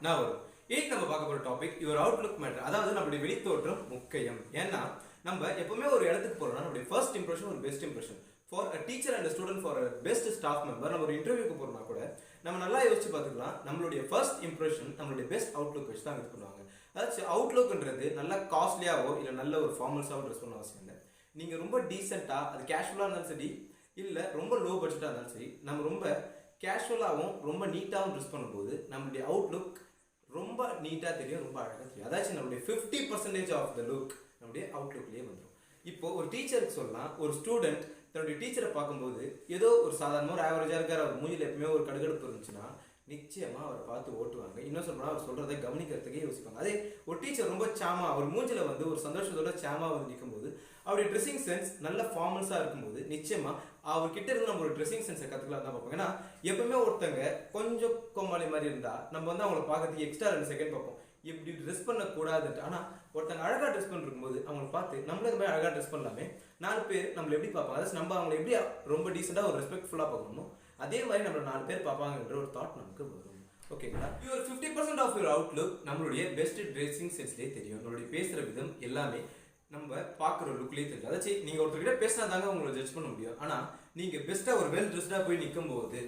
நான் வரும். இன்னைக்கு நம்ம பார்க்க போற டாபிக் யுவர் அவுட்லுக் மேட்டர். அதாவது நம்மளுடைய வெளித்தோற்றம் முக்கியம். ஏன்னா நம்ம எப்பவுமே ஒரு இடத்துக்கு போறோம்னா நம்மளுடைய ஃபர்ஸ்ட் இம்ப்ரெஷன் ஒரு best impression. For a teacher and student for a best staff member நம்ம ஒரு இன்டர்வியூக்கு போறோம்னா கூட நம்ம நல்லா யோசிச்சு பார்த்துக்கலாம். நம்மளுடைய ஃபர்ஸ்ட் இம்ப்ரெஷன் நம்மளுடைய பெஸ்ட் அவுட்லுக் வச்சு தான் இது பண்ணுவாங்க. அதாவது அவுட்லுக்ன்றது நல்ல காஸ்ட்லியாவோ இல்லை நல்ல ஒரு ஃபார்மல்ஸாவோ ட்ரெஸ் பண்ண அவசியம் இல்லை. நீங்க ரொம்ப டீசெண்டா அது கேஷுவலா இருந்தாலும் சரி இல்லை ரொம்ப லோ பட்ஜெட்டா இருந்தாலும் சரி நம்ம ரொம்ப கேஷுவலாகவும் ரொம்ப நீட்டாகவும் ட்ரெஸ் பண்ணும்போது நம்மளுடைய அவுட்லுக் ரொம்ப நீட்டாக தெரியும், ரொம்ப அழகாக தெரியும். அதாச்சும் நம்மளுடைய 50% ஆஃப் த லுக் நம்மளுடைய அவுட்லுக்லேயே வந்துடும். இப்போ ஒரு டீச்சருக்கு சொல்லலாம், ஒரு ஸ்டூடெண்ட் தன்னுடைய டீச்சரை பார்க்கும்போது ஏதோ ஒரு சாதாரணமாக ஒரு ஆவரேஜாக இருக்கார், அவர் மூஞ்சில் எப்பவுமே ஒரு கடுகடுப்பு இருந்துச்சுன்னா நிச்சயமாக அவரை பார்த்து ஓட்டுவாங்க. இன்னும் சொல்லணும் அவர் சொல்கிறத கவனிக்கிறதுக்கே யோசிப்பாங்க. அதே ஒரு டீச்சர் ரொம்ப சாமா அவர் மூஞ்சில் வந்து ஒரு சந்தோஷத்தோட சாமா வந்து நிற்கும்போது அவருடைய ட்ரெஸ்ஸிங் சென்ஸ் நல்ல ஃபார்மல்ஸாக இருக்கும்போது நிச்சயமாக அவர்கிட்ட இருந்து நம்ம ஒரு ட்ரெஸ்ஸிங் சென்ஸை கற்றுக்கலாம் தான் பார்ப்போம். ஏன்னா எப்பவுமே ஒருத்தங்க கொஞ்சம் கோமாளி மாதிரி இருந்தால் நம்ம வந்து அவங்கள பார்க்கறதுக்கு எக்ஸ்ட்ரா 2 செகண்ட் பார்ப்போம், இப்படி ட்ரெஸ் பண்ணக்கூடாதுன்ட்டு. ஆனால் ஒருத்தங்க அழகாக ட்ரெஸ் பண்ணிருக்கும்போது அவங்களை பார்த்து நம்மளே இந்த மாதிரி அழகாக ட்ரெஸ் பண்ணலாமே, 4 பேர் நம்மளை எப்படி பார்ப்பாங்க, அதாவது நம்ம அவங்களை எப்படி ரொம்ப டீசெண்டாக ஒரு ரெஸ்பெக்ட்ஃபுல்லாக பார்க்கணுமோ அதே மாதிரி நம்மள 4 பேர் பார்ப்பாங்கன்ற ஒரு தாட் நமக்கு வரும். ஓகேங்களா? யுவர் 50% ஆஃப் யுவர் அவுட்லுக் நம்மளுடைய பெஸ்ட் ட்ரெஸ்ஸிங் சென்ஸ்லேயே தெரியும். நம்மளுடைய பேசுகிற விதம் எல்லாமே நம்ம பார்க்குற லுக்லேயே தெரியும். அதாச்சும் நீங்கள் ஒருத்தர்கிட்ட பேசினா தாங்க உங்களை ஜட்ஜ் பண்ண முடியும். ஆனால் நீங்கள் பெஸ்ட்டாக ஒரு வெல் ட்ரெஸ்டாக போய் நிற்கும் போது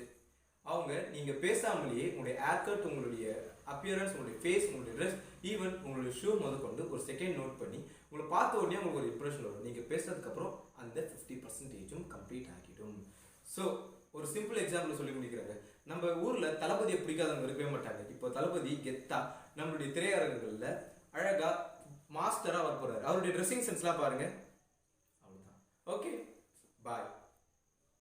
அவங்க நீங்கள் பேசாமலேயே உங்களுடைய ஏர்கட், உங்களுடைய அப்பியரன்ஸ், உங்களுடைய ஃபேஸ், உங்களுடைய ட்ரெஸ், ஈவன் உங்களுடைய ஷூ முதற்கொண்டு ஒரு செகண்ட் நோட் பண்ணி உங்களை பார்த்த உடனே உங்களுக்கு ஒரு இம்ப்ரெஷன் வரும். நீங்கள் பேசுறதுக்கப்புறம் அந்த 50% கம்ப்ளீட் ஆகிடும். ஸோ ஒரு சிம்பிள் எக்ஸாம்பிள் சொல்லி முடிக்கிறாங்க. நம்ம ஊரில் தளபதியை பிடிக்காதவங்க இருக்கவே மாட்டாங்க. இப்போ தளபதி கெத்தா நம்மளுடைய திரையரங்குகளில் அழகா மாஸ்டராக வர போறாரு. அவருடைய ட்ரெஸ்ஸிங் சென்ஸ்லாம் பாருங்க. அவ்வளோதான். ஓகே, பாய்.